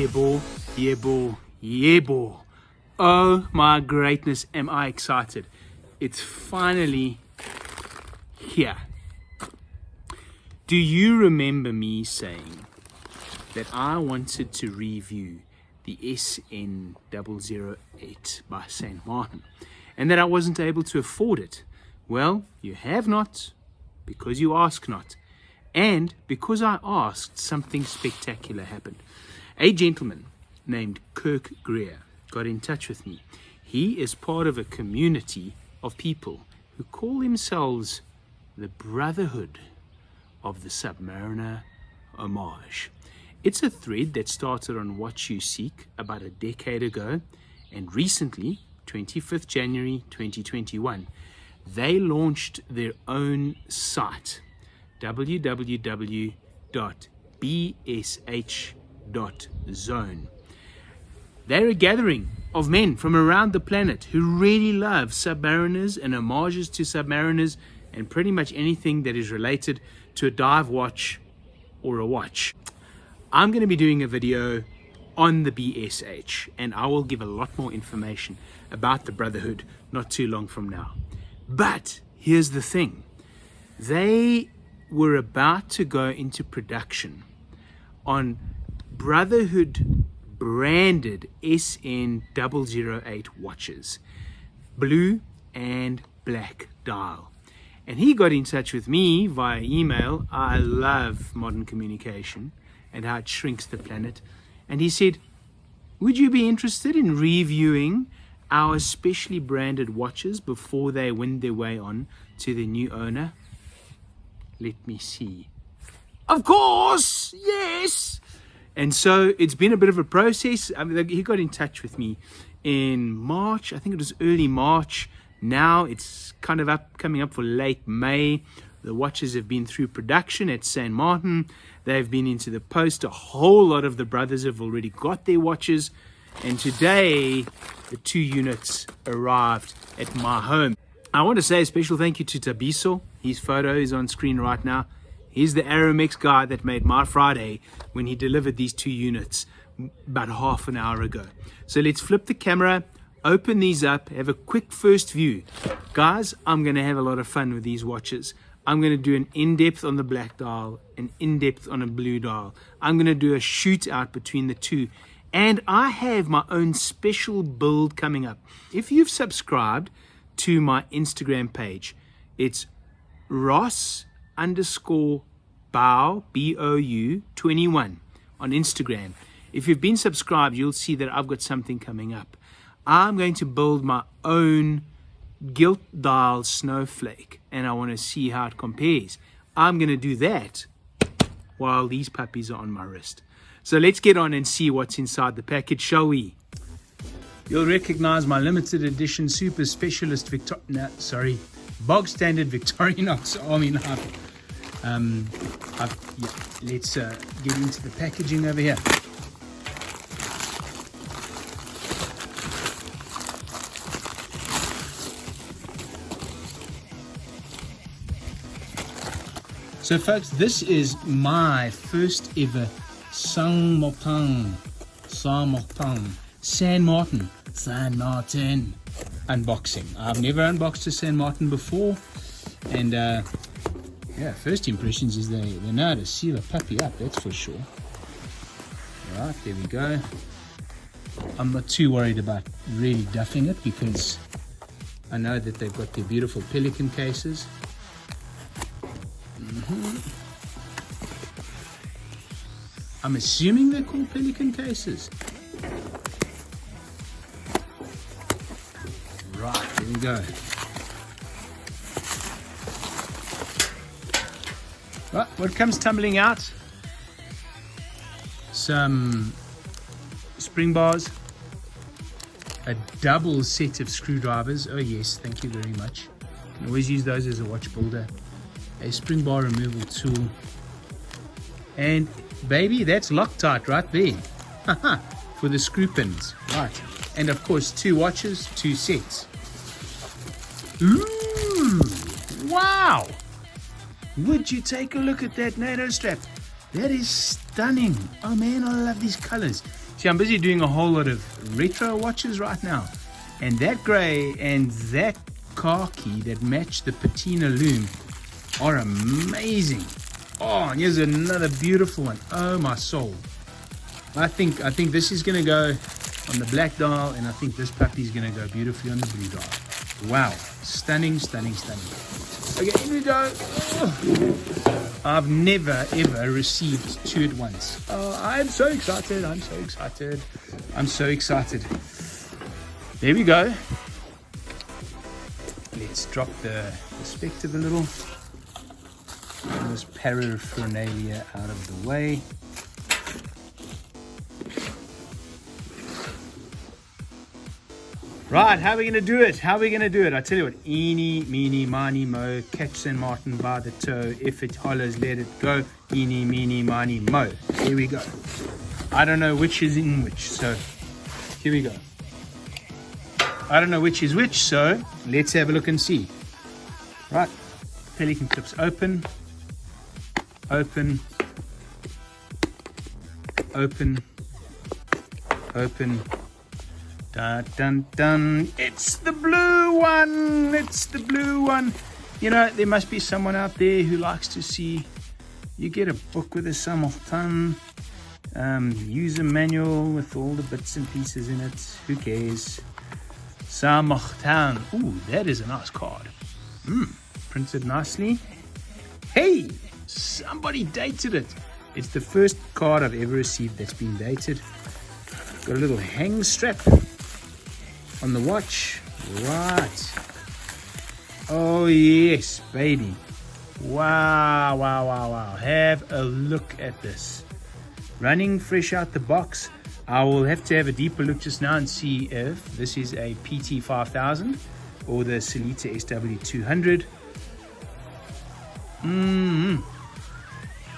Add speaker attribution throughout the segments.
Speaker 1: boy, yeah, boy, yeah, boy. Oh my greatness, am I excited. It's finally here. Do you remember me saying that I wanted to review the SN008 by St. Martin and that I wasn't able to afford it? Well, you have not, because you ask not. And because I asked, something spectacular happened. A gentleman named Kirk Greer got in touch with me. He is part of a community of people who call themselves the Brotherhood of the Sub-Mariner Homage. It's a thread that started on What You Seek about a decade ago, and recently, 25th January 2021, they launched their own site, www.bsh.zone. They're a gathering of men from around the planet who really love submariners and homages to submariners and pretty much anything that is related to a dive watch or a watch. I'm going to be doing a video on the BSH, and I will give a lot more information about the Brotherhood not too long from now. But here's the thing. They were about to go into production on Brotherhood branded SN008 watches, blue and black dial. And he got in touch with me via email. I love modern communication and how it shrinks the planet. And he said, would you be interested in reviewing our specially branded watches before they win their way on to the new owner? Let me see. Of course, yes. And so it's been a bit of a process. I mean, he got in touch with me in March. I think it was early March. Now it's kind of coming up for late May. The watches have been through production at St. Martin. They've been into the post. A whole lot of the brothers have already got their watches. And today, the 2 units arrived at my home. I want to say a special thank you to Tabiso. His photo is on screen right now. He's the Aramex guy that made my Friday when he delivered these 2 units about half an hour ago. So let's flip the camera, open these up, have a quick first view. Guys, I'm going to have a lot of fun with these watches. I'm going to do an in-depth on the black dial, an in-depth on a blue dial. I'm going to do a shootout between the two. And I have my own special build coming up. If you've subscribed to my Instagram page, it's Ross_Bow, B-O-U 21 on Instagram. If you've been subscribed, you'll see that I've got something coming up. I'm going to build my own gilt dial snowflake, and I want to see how it compares. I'm going to do that while these puppies are on my wrist. So let's get on and see what's inside the package, shall we? You'll recognize my limited edition super specialist bog standard Victorinox Army knife. Let's get into the packaging over here. So folks, this is my first ever San Martin unboxing. I've never unboxed a San Martin before, and yeah, first impressions is they know how to seal a puppy up, that's for sure. Right, there we go. I'm not too worried about really duffing it because I know that they've got their beautiful pelican cases. I'm assuming they're called pelican cases. Right, there we go. Right, what comes tumbling out? Some spring bars, a double set of screwdrivers. Oh yes, thank you very much. You can always use those as a watch builder. A spring bar removal tool, and baby, that's Loctite right there for the screw pins. Right, and of course 2 watches, 2 sets. Ooh, wow, would you take a look at that NATO strap? That is stunning. Oh man, I love these colors. See, I'm busy doing a whole lot of retro watches right now. And that grey and that khaki that match the patina loom are amazing. Oh, and here's another beautiful one. Oh my soul. I think this is gonna go on the black dial, and I think this puppy is gonna go beautifully on the blue dial. Wow, stunning, stunning, stunning. Okay, here we go. Oh. I've never ever received two at once. Oh, I'm so excited, I'm so excited, I'm so excited. There we go. Let's drop the perspective a little. This paraphernalia out of the way. Right, how are we going to do it? How are we going to do it? I tell you what, eeny, meeny, miny, mo, catch St. Martin by the toe. If it hollers, let it go. Eeny, meeny, miny, mo. Here we go. I don't know which is in which, so here we go. I don't know which is which, so let's have a look and see. Right, pelican clips open, open, open, open. Dun, dun, dun. It's the blue one. It's the blue one. You know, there must be someone out there who likes to see you get a book with a Saint-Martin, user manual with all the bits and pieces in it. Who cares? Saint-Martin. Ooh, that is a nice card. Printed nicely. Hey, somebody dated it. It's the first card I've ever received that's been dated. Got a little hang strap on the watch. Right. Oh yes, baby. Wow, wow, wow, wow. Have a look at this. Running fresh out the box. I will have to have a deeper look just now and see if this is a PT 5000 or the Solita SW200.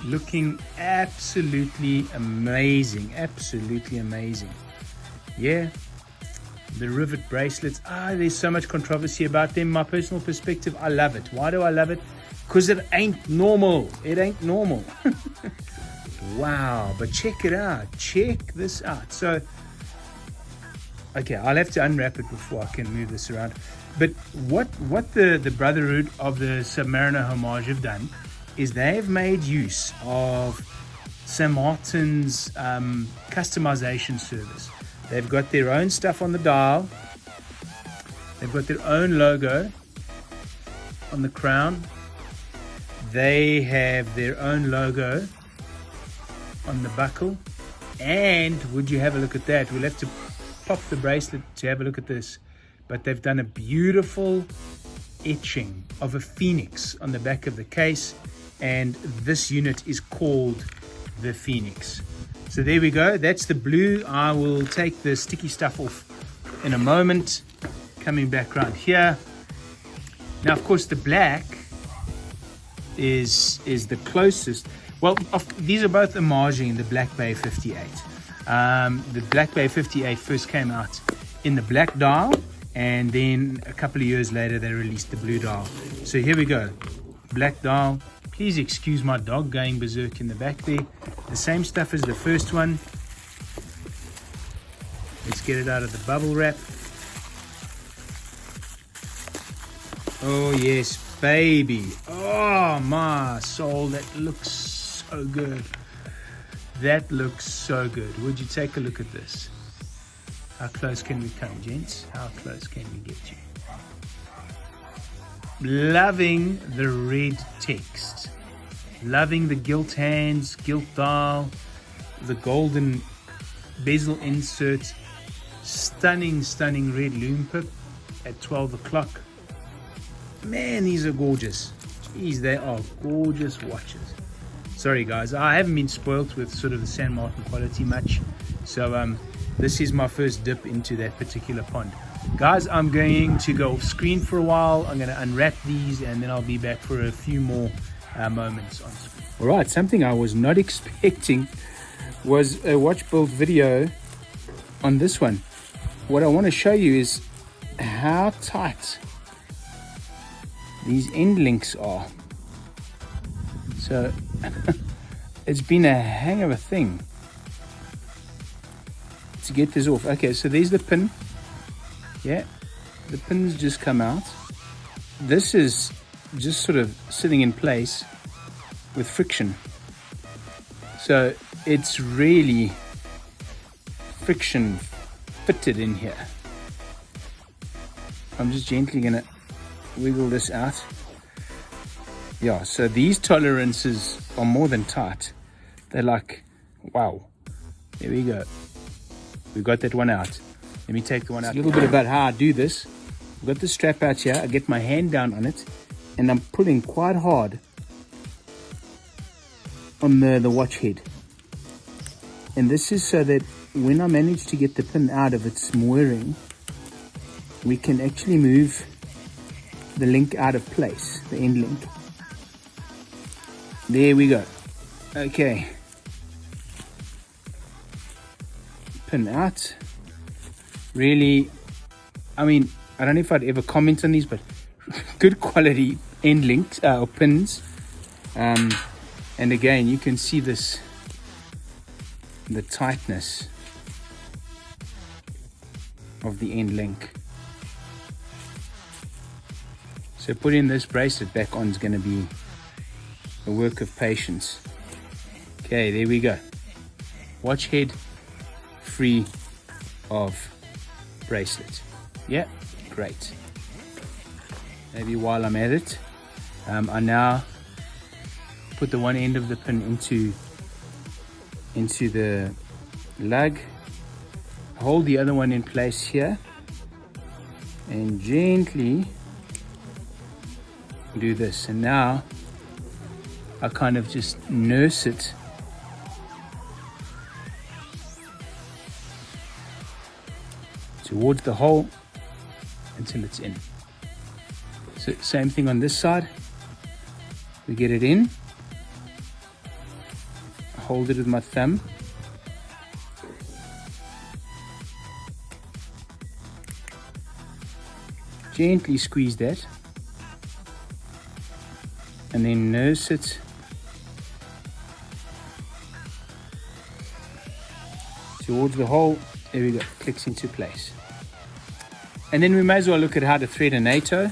Speaker 1: Looking absolutely amazing. Absolutely amazing. Yeah. The rivet bracelets. There's so much controversy about them. My personal perspective, I love it. Why do I love it? Because it ain't normal. It ain't normal. Wow, but check it out. Check this out. So, okay, I'll have to unwrap it before I can move this around. But what the Brotherhood of the Sub-Mariner Homage have done is they've made use of St. Martin's customization service. They've got their own stuff on the dial. They've got their own logo on the crown. They have their own logo on the buckle. And would you have a look at that? We'll have to pop the bracelet to have a look at this. But they've done a beautiful etching of a phoenix on the back of the case. And this unit is called the Phoenix. So there we go. That's the blue. I will take the sticky stuff off in a moment. Coming back around here. Now, of course, the black is the closest. Well, these are both homaging the Black Bay 58. The Black Bay 58 first came out in the black dial, and then a couple of years later they released the blue dial. So here we go. Black dial. Please excuse my dog going berserk in the back there. The same stuff as the first one. Let's get it out of the bubble wrap. Oh yes, baby. Oh my soul, that looks so good. That looks so good. Would you take a look at this? How close can we come, gents? How close can we get you? Loving the red text. Loving the gilt hands, gilt dial, the golden bezel insert. Stunning, stunning red loom pip at 12 o'clock. Man, these are gorgeous. Jeez, they are gorgeous watches. Sorry guys, I haven't been spoilt with sort of the St. Martin quality much. So this is my first dip into that particular pond. Guys, I'm going to go off screen for a while. I'm going to unwrap these and then I'll be back for a few more moments on screen. All right, something I was not expecting was a watch build video on this one. What I want to show you is how tight these end links are. So it's been a hang of a thing. to get this off. Okay, so there's the pin. Yeah, the pins just come out. This is just sort of sitting in place with friction. So it's really friction fitted in here. I'm just gently gonna wiggle this out. Yeah, so these tolerances are more than tight. They're like, wow. There we go. We got that one out. Let me take the one out. A little bit about how I do this. I've got the strap out here. I get my hand down on it, and I'm pulling quite hard on the watch head. And this is so that when I manage to get the pin out of its mooring, we can actually move the link out of place, the end link. There we go. Okay. Pin out. Really, I mean, I don't know if I'd ever comment on these, but good quality end links or pins. And again, you can see this, the tightness of the end link. So putting this bracelet back on is going to be a work of patience. Okay, there we go. Watch head free of bracelet. Yeah, great. Maybe while I'm at it, I now put the one end of the pin into the lug. Hold the other one in place here and gently do this. And now I kind of just nurse it towards the hole until it's in. So same thing on this side. We get it in, hold it with my thumb, gently squeeze that, and then nurse it towards the hole. There we go, clicks into place. And then we may as well look at how to thread a NATO.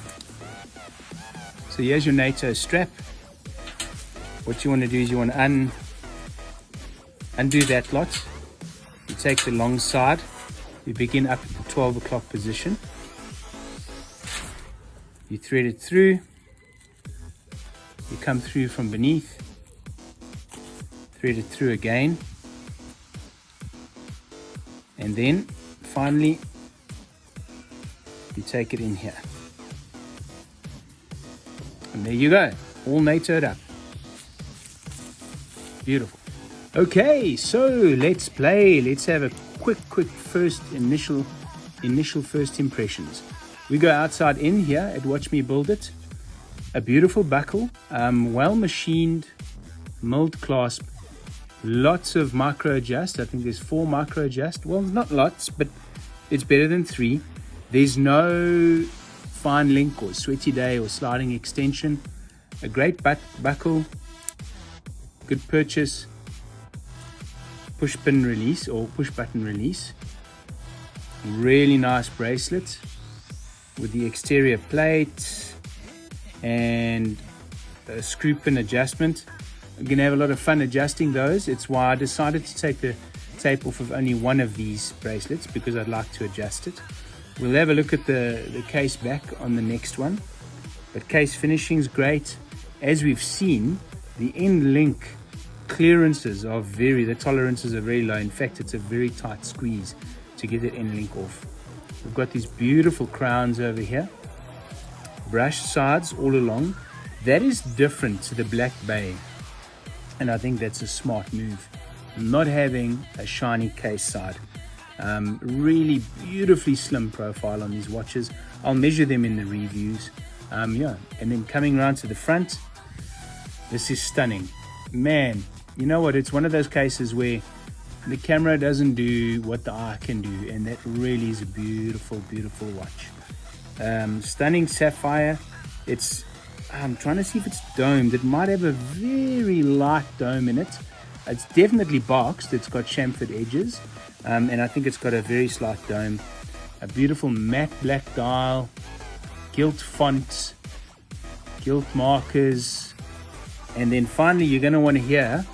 Speaker 1: So here's your NATO strap. What you want to do is you want to undo that lot. You take the long side. You begin up at the 12 o'clock position. You thread it through. You come through from beneath. Thread it through again. And then finally you take it in here. And there you go, all NATO'd up. Beautiful. Okay, so let's play. Let's have a quick first initial first impressions. We go outside in here at Watch Me Build It. A beautiful buckle, well machined, milled clasp, lots of micro adjust. I think there's 4 micro adjust. Well, not lots, but it's better than 3. There's no fine link or sweaty day or sliding extension. A great buckle, good purchase, push pin release or push button release. Really nice bracelet with the exterior plate and a screw pin adjustment. I'm going to have a lot of fun adjusting those. It's why I decided to take the tape off of only one of these bracelets, because I'd like to adjust it. We'll have a look at the case back on the next one. But case finishing is great. As we've seen, the end link clearances are the tolerances are very low. In fact, it's a very tight squeeze to get that end link off. We've got these beautiful crowns over here. Brushed sides all along. That is different to the Black Bay. And I think that's a smart move. Not having a shiny case side. Really beautifully slim profile on these watches. I'll measure them in the reviews. Yeah, and then coming around to the front, this is stunning. Man, you know what? It's one of those cases where the camera doesn't do what the eye can do, and that really is a beautiful, beautiful watch. Stunning sapphire. I'm trying to see if it's domed. It might have a very light dome in it. It's definitely boxed. It's got chamfered edges. and I think it's got a very slight dome, a beautiful matte black dial, gilt font, gilt markers, and then finally you're going to want to hear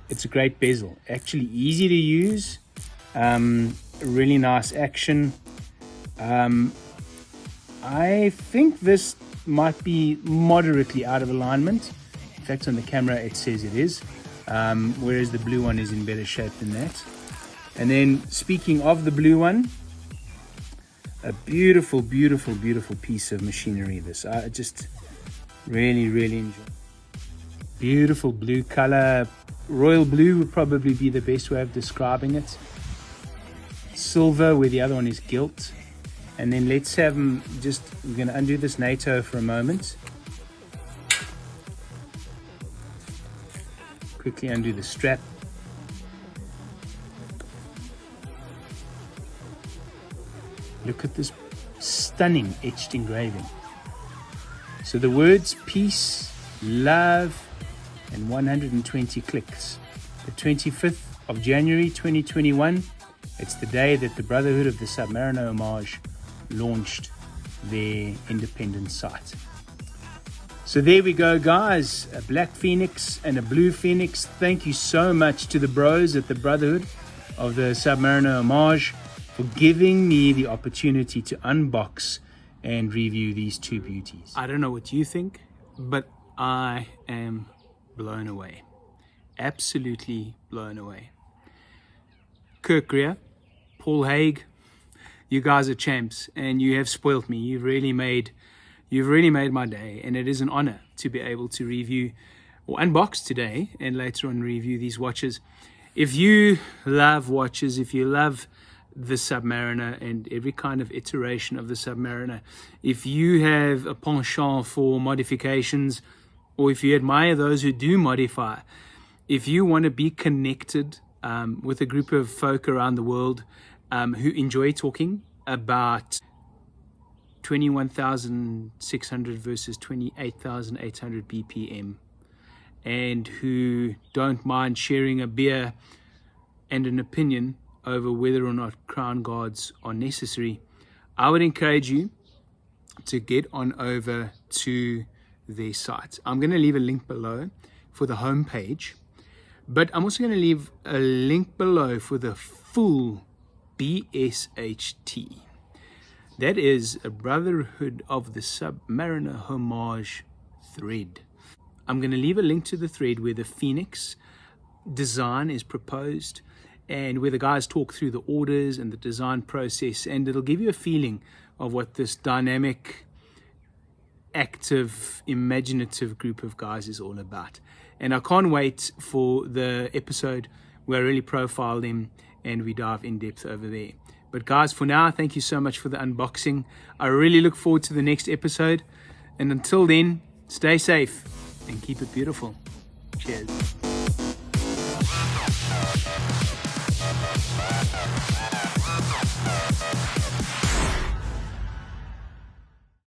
Speaker 1: it's a great bezel, actually easy to use, really nice action. I think this might be moderately out of alignment. In fact, on the camera it says it is, whereas the blue one is in better shape than that. And then speaking of the blue one, a beautiful, beautiful, beautiful piece of machinery. This I just really, really enjoy. Beautiful blue color. Royal blue would probably be the best way of describing it. Silver, where the other one is gilt. And then let's have them just, we're going to undo this NATO for a moment. Quickly undo the strap. Look at this stunning etched engraving. So the words peace, love, and 120 clicks. The 25th of January 2021, it's the day that the Brotherhood of the Sub-Mariner Homage launched their independent site. So there we go, guys, a black phoenix and a blue phoenix. Thank you so much to the bros at the Brotherhood of the Sub-Mariner Homage for giving me the opportunity to unbox and review these two beauties. I don't know what you think, but I am blown away. Absolutely blown away. Kirk Greer, Paul Haig, you guys are champs, and you have spoilt me. You've really made my day, and it is an honor to be able to review or unbox today and later on review these watches. If you love watches, if you love the Sub-Mariner and every kind of iteration of the Sub-Mariner, if you have a penchant for modifications, or if you admire those who do modify, if you want to be connected with a group of folk around the world who enjoy talking about 21,600 versus 28,800 BPM, and who don't mind sharing a beer and an opinion over whether or not crown guards are necessary, I would encourage you to get on over to their site. I'm going to leave a link below for the homepage, but I'm also going to leave a link below for the full BSHT. That is a Brotherhood of the Sub-Mariner Homage thread. I'm going to leave a link to the thread where the Phoenix design is proposed and where the guys talk through the orders and the design process, and it'll give you a feeling of what this dynamic, active, imaginative group of guys is all about. And I can't wait for the episode where I really profile them and we dive in depth over there. But guys, for now, thank you so much for the unboxing. I really look forward to the next episode. And until then, stay safe and keep it beautiful. Cheers.